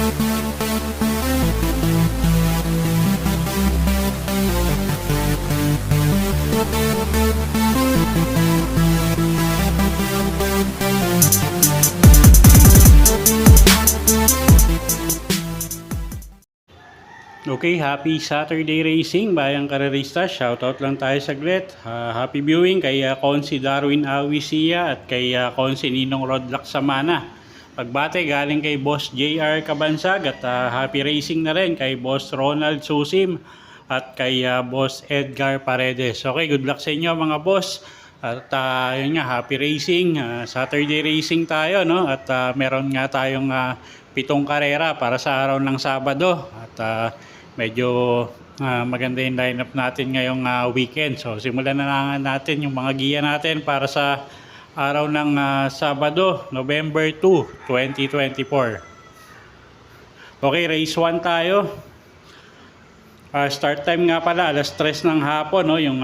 Okay, happy Saturday racing, bayang karerista. Shoutout lang tayo saglit. Happy viewing kay Consi Darwin Awisia at kay Consi Ninong Rodlack Samana. Pagbate galing kay Boss JR Kabansag at happy racing na rin kay Boss Ronald Susim at kay Boss Edgar Paredes. Okay, good luck sa inyo mga boss. At yun nga, happy racing. Saturday racing tayo, no? At meron nga tayong 7 karera para sa araw ng Sabado. At medyo maganda yung lineup natin ngayong weekend. So simulan na natin yung mga giya natin para sa araw ng Sabado, November 2, 2024. Okay, race 1 tayo. Start time nga pala, alas 3 ng hapon, no, yung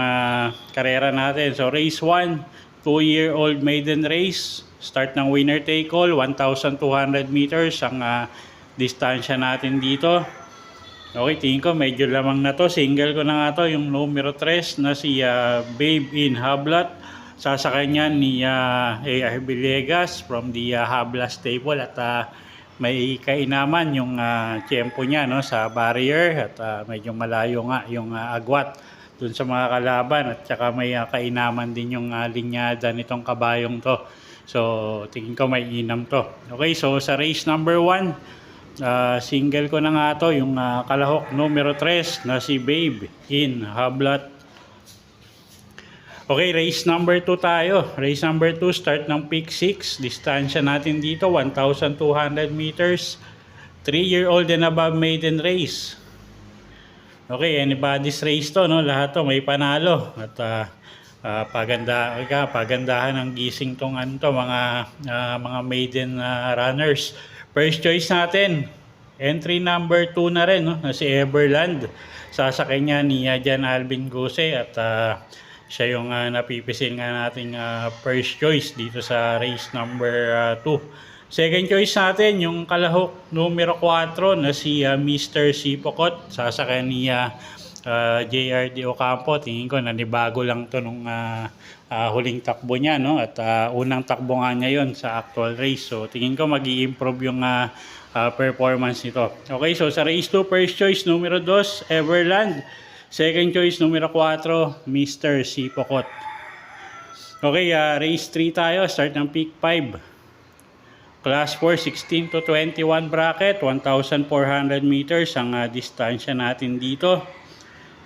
karera natin. So race 1, 2-year-old maiden race. Start ng winner take all, 1,200 meters ang distansya natin dito. Okay, tingin ko medyo lamang na to. Single ko na nga to, yung numero 3 na si Babe in Hablat. Sasakay niya ni A.R. Villegas from the Habla stable at may kainaman yung tiyempo niya, no, sa barrier at medyo malayo nga yung agwat dun sa mga kalaban at saka may kainaman din yung linyada nitong kabayong to. So tingin ko may inam to. Okay, so sa race number 1, single ko na nga to, yung kalahok numero 3 na si Babe in Hablat. Okay, race number 2 tayo. Race number 2, start ng peak 6. Distansya natin dito, 1,200 meters. 3-year-old and above maiden race. Okay, anybody's race to, no? Lahat to may panalo. At pagandahan ng gising tong mga maiden runners. First choice natin, entry number 2 na rin, no? Na si Everland. Sasakay niya ni Jan Alvin Guse at siya yung napipisil nga nating first choice dito sa race number 2. Second choice natin, yung kalahok numero 4 na si Mr. Sipokot. Sasakay ni JRD Ocampo. Tingin ko nanibago lang to nung huling takbo niya, no? At unang takbo nga niya yun sa actual race. So tingin ko mag-i-improve yung performance nito. Okay, so sa race 2, first choice numero 2, Everland. Second choice numero 4, Mr. Sipokot. Okay, race 3 tayo. Start ng peak 5. Class 4, 16 to 21 bracket. 1,400 meters ang distansya natin dito.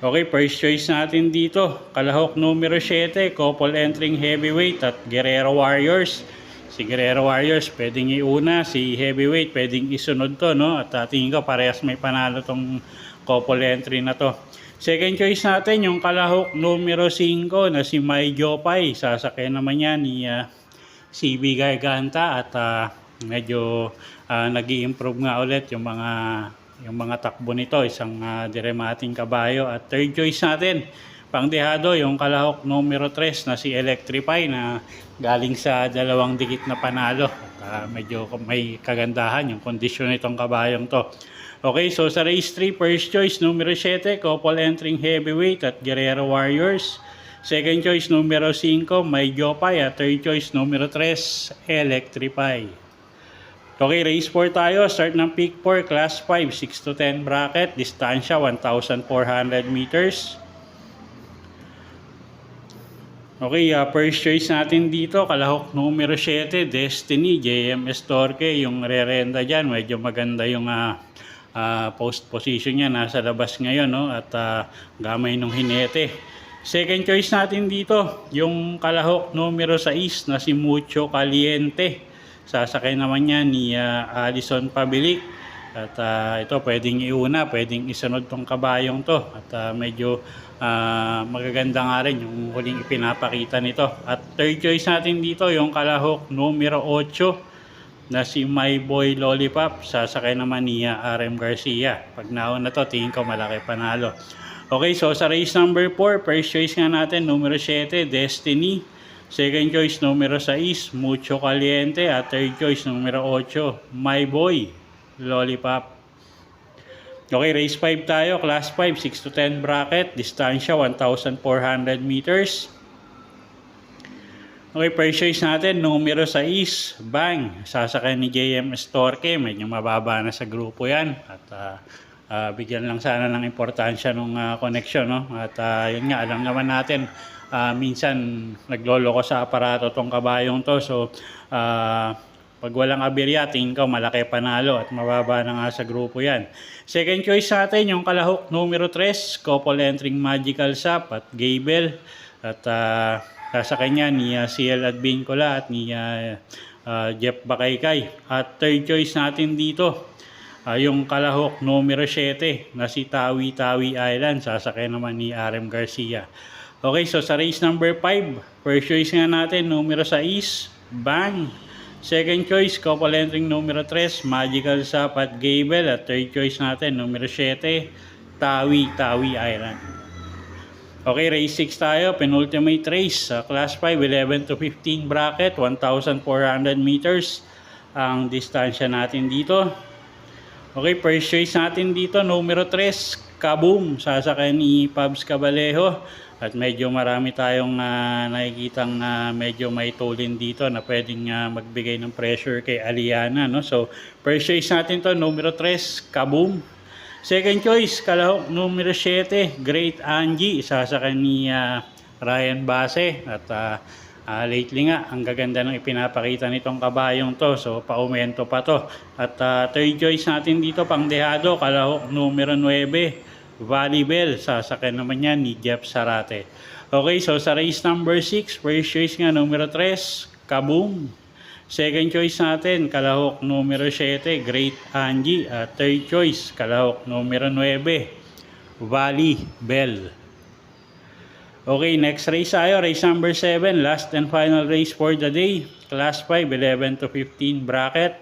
Okay, first choice natin dito, kalahok numero 7, couple entering heavyweight at Guerrero Warriors. Si Guerrero Warriors pwedeng iuna, si heavyweight pwedeng isunod to, no? At tingin ko parehas may panalo tong couple entry na to. Second choice natin, yung kalahok numero 5 na si May Jopay. Sasakay naman yan ni CB Garganta at medyo nag-i-improve nga ulit yung mga takbo nito. Isang diremating kabayo. At third choice natin, pangdehado, yung kalahok numero 3 na si Electrify na galing sa 2 dikit na panalo. At medyo may kagandahan yung kondisyon nitong kabayong to. Okay, so sa race 3, first choice numero 7, couple entering heavyweight at Guerrero Warriors. Second choice numero 5, May Jopay. At third choice numero 3, Electrify. Okay, race 4 tayo. Start ng peak 4, class 5, 6 to 10 bracket. Distansya 1,400 meters. Okay, first choice natin dito, kalahok numero 7, Destiny, JMS Torque. Yung re-renda dyan, medyo maganda yung post position niya, nasa labas ngayon, no? At gamay nung hinete. Second choice natin dito, yung kalahok numero 6 na si Mucho Caliente. Sasakay naman niya ni Alison Pabilik. At ito pwedeng iuna, pwedeng isunod tong kabayong to. At medyo magaganda nga rin yung huling ipinapakita nito. At third choice natin dito, yung kalahok numero 8 na si My Boy Lollipop. Sasakay naman ni RM Garcia. Pag naon na to, tingin ko malaki panalo. Okay, so sa race number 4, first choice nga natin, numero 7, Destiny. Second choice, numero 6, Mucho Caliente. At third choice, numero 8, My Boy. Lollipop. Okay, race 5 tayo. Class 5, 6 to 10 bracket. Distansya, 1,400 meters. Okay, first choice natin, numero 6, Bang. Sasakay ni JMS Torque. Medyo mababa na sa grupo yan. At bigyan lang sana ng importansya ng connection. No? At yun nga, alam naman natin, minsan nagloloko sa aparato tong kabayong to. So, pag walang aberya, tingin ko malaki panalo at mababa na nga sa grupo yan. Second choice natin, yung kalahok numero 3, couple entering Magical Sap at Gable. At sa kanya ni CL Advincola at ni Jeff Bakaykay. At third choice natin dito, yung kalahok numero 7 na si Tawi Tawi Island. Sasakay naman ni RM Garcia. Okay, so sa race number 5, first choice nga natin, numero 6, Bang. Second choice, couple entering numero 3, Magical Sap at Gable. At third choice natin, numero 7, Tawi Tawi Island. Okay, race 6 tayo, penultimate race. Class 5, 11 to 15 bracket, 1,400 meters ang distansya natin dito. Okay, first choice natin dito, numero 3, Kaboom. Sasakay ni Pabs Cabalejo. At medyo marami tayong nakikitang medyo may tulin dito na pwedeng magbigay ng pressure kay Aliana. No? So, first choice natin to, numero 3, Kaboom. Second choice, kalahok numero 7, Great Angie. Sasakay ni Ryan Base. At lately nga, ang gaganda ng ipinapakita nitong kabayong to. So, paumento pa to. At third choice natin dito, pangdehado, kalahok numero 9, Valley Bell. Sasakay naman yan ni Jeff Sarate. Okay, so sa race number 6, first choice nga numero 3, Kaboom. Second choice natin, kalahok numero 7, Great Angie. At third choice, kalahok numero 9, Valley Bell. Okay, next race tayo, race number 7, last and final race for the day. Class 5, 11 to 15 bracket.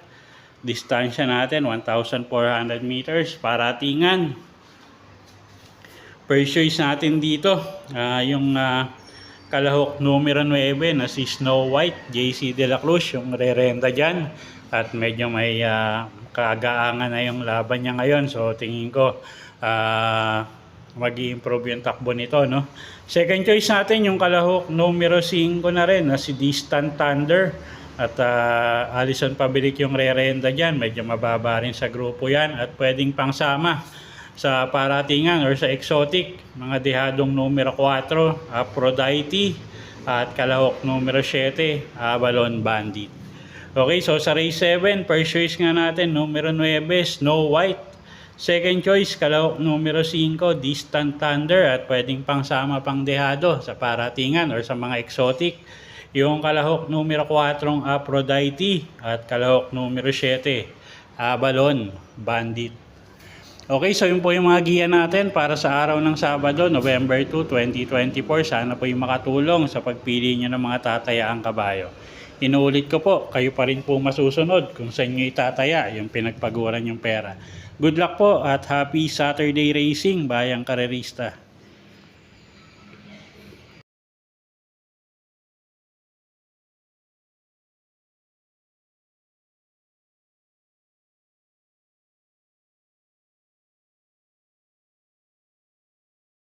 Distansya natin, 1,400 meters. Paratingan. First choice natin dito, yung kalahok numero 9 na si Snow White, JC De La Cruz, yung re-renta dyan. At medyo may kaagaangan na yung laban niya ngayon. So tingin ko mag-i-improve yung takbo nito. No? Second choice natin yung kalahok numero 5 na rin na si Distant Thunder. At Alison Pabilik yung re-renta dyan. Medyo mababa rin sa grupo yan. At pwedeng pangsama sa paratingan or sa exotic, mga dehadong numero 4, Aphrodite, at kalahok numero 7, Avalon Bandit. Okay, so sa race 7, first choice nga natin, numero 9, Snow White. Second choice, kalahok numero 5, Distant Thunder, at pwedeng pangsama pang dehado sa paratingan or sa mga exotic, yung kalahok numero 4, Aphrodite, at kalahok numero 7, Avalon Bandit. Okay, so yun po yung mga giya natin para sa araw ng Sabado, November 2, 2024. Sana po yung makatulong sa pagpili nyo ng mga tatayaang kabayo. Inuulit ko po, kayo pa rin po masusunod kung saan nyo itataya yung pinagpaguran yung pera. Good luck po at happy Saturday racing, bayang karerista.